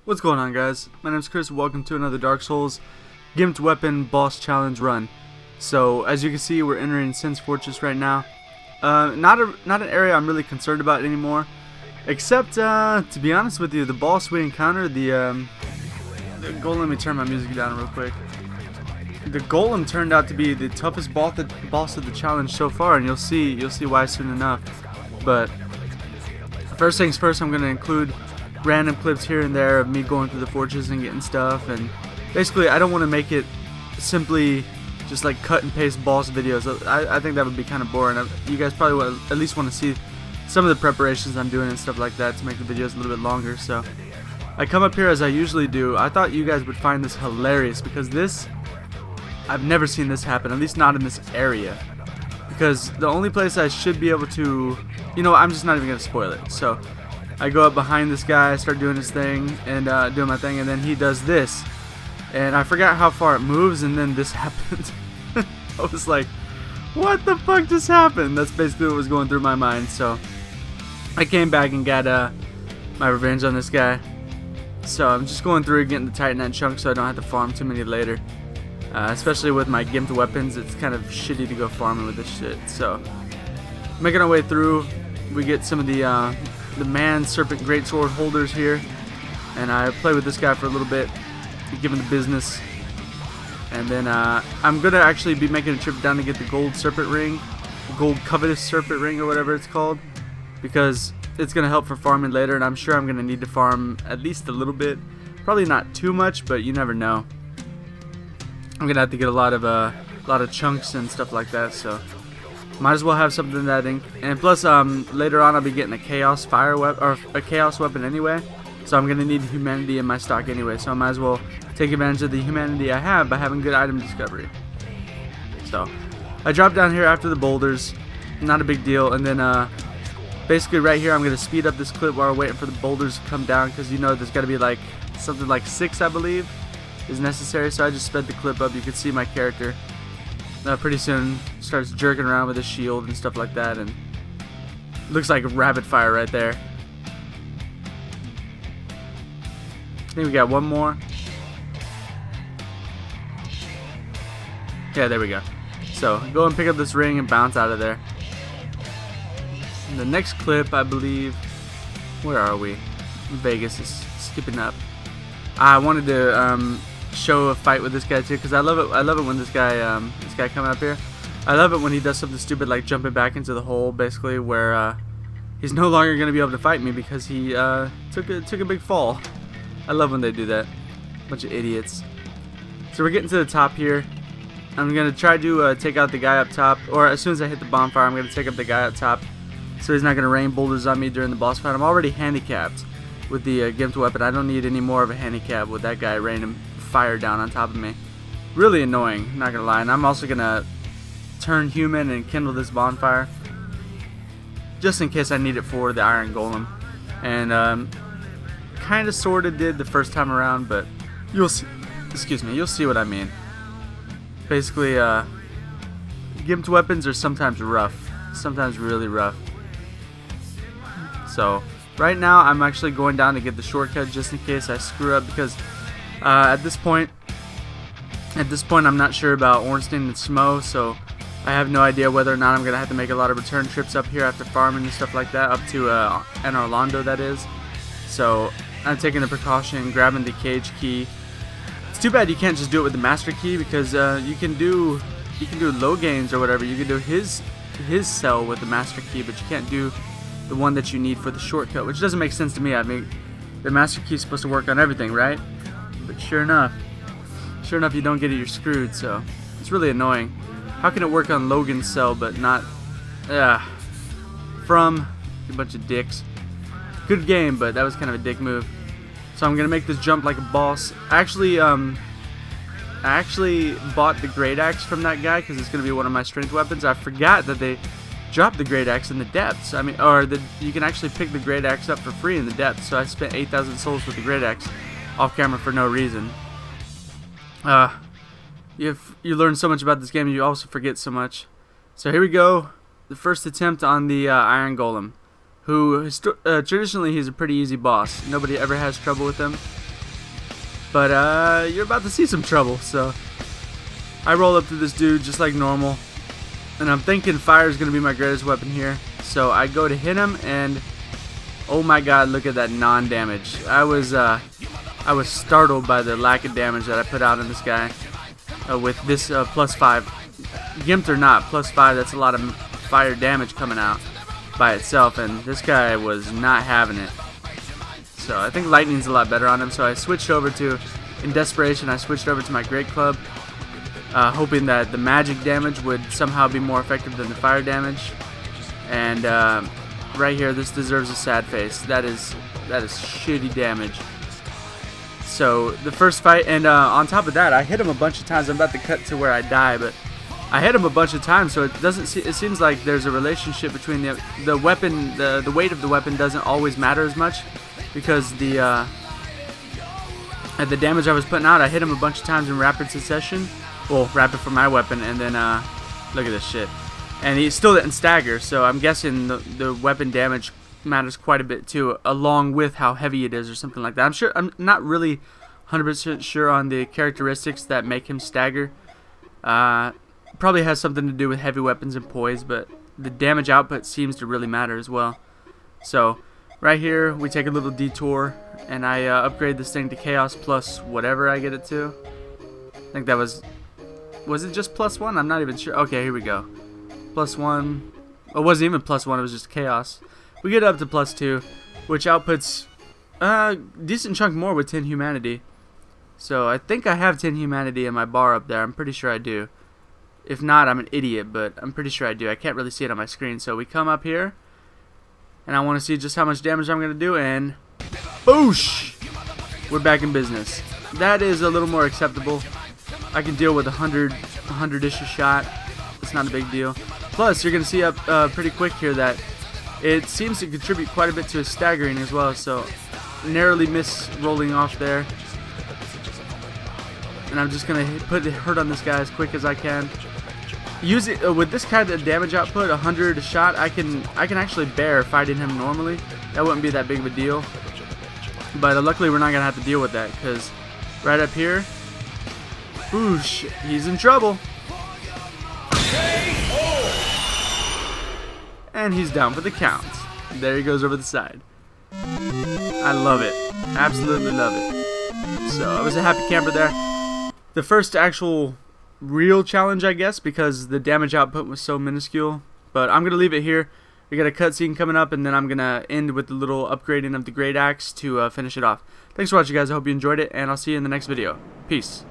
What's going on, guys? My name's Chris. Welcome to another Dark Souls Gimped Weapon Boss Challenge run. So, as you can see, we're entering Sin's Fortress right now. Not an area I'm really concerned about anymore, except to be honest with you, the boss we encountered, the Golem. Let me turn my music down real quick. The Golem turned out to be the toughest boss of the challenge so far, and you'll see why soon enough. But first things first, I'm going to include random clips here and there of me going through the fortress and getting stuff, and basically I don't want to make it simply just like cut and paste boss videos. I think that would be kind of boring. You guys probably would at least want to see some of the preparations I'm doing and stuff like that to make the videos a little bit longer. So I come up here as I usually do. I thought you guys would find this hilarious because I've never seen this happen, at least not in this area, because the only place I should be able to, I'm just not even going to spoil it. So I go up behind this guy, start doing his thing, and doing my thing, and then he does this. And I forgot how far it moves, and then this happened. I was like, what the fuck just happened? That's basically what was going through my mind. So I came back and got my revenge on this guy. So I'm just going through getting the Titanite chunk so I don't have to farm too many later. Especially with my gimped weapons, it's kind of shitty to go farming with this shit. So making our way through, we get some of the man serpent greatsword holders here, and I play with this guy for a little bit, give him the business, and then I'm gonna actually be making a trip down to get the gold serpent ring, gold covetous serpent ring or whatever it's called, because it's gonna help for farming later, and I'm sure I'm gonna need to farm at least a little bit, probably not too much, but you never know. I'm gonna have to get a lot of chunks and stuff like that, so might as well have something that and plus later on I'll be getting a chaos fire weapon, or a chaos weapon anyway, so I'm gonna need humanity in my stock anyway, so I might as well take advantage of the humanity I have by having good item discovery. So I drop down here after the boulders, not a big deal, and then basically right here I'm gonna speed up this clip while we're waiting for the boulders to come down, because there's gotta be like something like 6, I believe, is necessary. So I just sped the clip up. You can see my character pretty soon starts jerking around with his shield and stuff like that, and looks like a rapid fire right there. I think we got one more. Yeah, there we go. So go and pick up this ring and bounce out of there. And the next clip, I believe, where are we? Vegas is skipping up. I wanted to show a fight with this guy too, because I love it when this guy coming up here, I love it when he does something stupid like jumping back into the hole, basically, where he's no longer going to be able to fight me because he took a big fall. I love when they do that. Bunch of idiots. So we're getting to the top here. I'm going to try to take out the guy up top, or as soon as I hit the bonfire I'm going to take up the guy up top so he's not going to rain boulders on me during the boss fight. I'm already handicapped with the gimped weapon. I don't need any more of a handicap with that guy raining fire down on top of me. Really annoying, not gonna lie. And I'm also gonna turn human and kindle this bonfire just in case I need it for the iron golem. And kind of sort of did the first time around, but you'll see. Excuse me, you'll see what I mean. Basically, gimped weapons are sometimes rough, sometimes really rough. So right now I'm actually going down to get the shortcut just in case I screw up, because at this point I'm not sure about Ornstein and Smo, so I have no idea whether or not I'm gonna have to make a lot of return trips up here after farming and stuff like that, up to an Orlando, that is. So I'm taking the precaution, grabbing the cage key. It's too bad you can't just do it with the master key, because you can do low gains or whatever. You can do his cell with the master key, but you can't do the one that you need for the shortcut, which doesn't make sense to me. I mean, the master key is supposed to work on everything, right? But sure enough you don't get it, you're screwed. So it's really annoying. How can it work on Logan's cell but not from a bunch of dicks? Good game, but that was kind of a dick move. So I'm gonna make this jump like a boss. I actually bought the great axe from that guy because it's gonna be one of my strength weapons. I forgot that they dropped the great axe in the depths. I mean, you can actually pick the great axe up for free in the depths. So I spent 8,000 souls with the great axe off camera for no reason. You learn so much about this game, and you also forget so much. So here we go, the first attempt on the Iron Golem, who traditionally he's a pretty easy boss. Nobody ever has trouble with him. But you're about to see some trouble. So I roll up to this dude just like normal, and I'm thinking fire is going to be my greatest weapon here. So I go to hit him, and oh my god, look at that non-damage. I was startled by the lack of damage that I put out on this guy with this +5. Gimped or not, +5, that's a lot of fire damage coming out by itself, and this guy was not having it. So I think lightning's a lot better on him, so I switched over to, in desperation, I switched over to my great club, hoping that the magic damage would somehow be more effective than the fire damage. And right here, this deserves a sad face. That is shitty damage. So the first fight, and on top of that, I hit him a bunch of times. I'm about to cut to where I die, but I hit him a bunch of times, so it seems like there's a relationship between the weapon, the weight of the weapon doesn't always matter as much, because the damage I was putting out, I hit him a bunch of times in rapid succession. Well, rapid for my weapon, and then look at this shit. And he still didn't stagger, so I'm guessing the weapon damage matters quite a bit too, along with how heavy it is or something like that. I'm not really 100% sure on the characteristics that make him stagger. Probably has something to do with heavy weapons and poise, but the damage output seems to really matter as well. So right here we take a little detour, and I upgrade this thing to chaos plus whatever I get it to. I think that was it just +1? I'm not even sure. Okay, here we go. +1. It wasn't even +1, it was just chaos. We get up to +2, which outputs a decent chunk more with 10 humanity. So I think I have 10 humanity in my bar up there. I'm pretty sure I do. If not, I'm an idiot, but I'm pretty sure I do. I can't really see it on my screen. So we come up here, and I want to see just how much damage I'm going to do, and boosh! We're back in business. That is a little more acceptable. I can deal with 100-ish a shot. It's not a big deal. Plus, you're going to see up pretty quick here that it seems to contribute quite a bit to his staggering as well. So narrowly miss rolling off there. And I'm just going to put the hurt on this guy as quick as I can. With this kind of damage output, 100 a shot, I can actually bear fighting him normally. That wouldn't be that big of a deal. But luckily we're not going to have to deal with that, because right up here, whoosh, he's in trouble. And he's down for the count. There he goes over the side. I love it. Absolutely love it. So I was a happy camper there. The first actual real challenge, I guess, because the damage output was so minuscule. But I'm going to leave it here. We got a cutscene coming up, and then I'm going to end with the little upgrading of the Great Axe to finish it off. Thanks for watching, guys. I hope you enjoyed it, and I'll see you in the next video. Peace.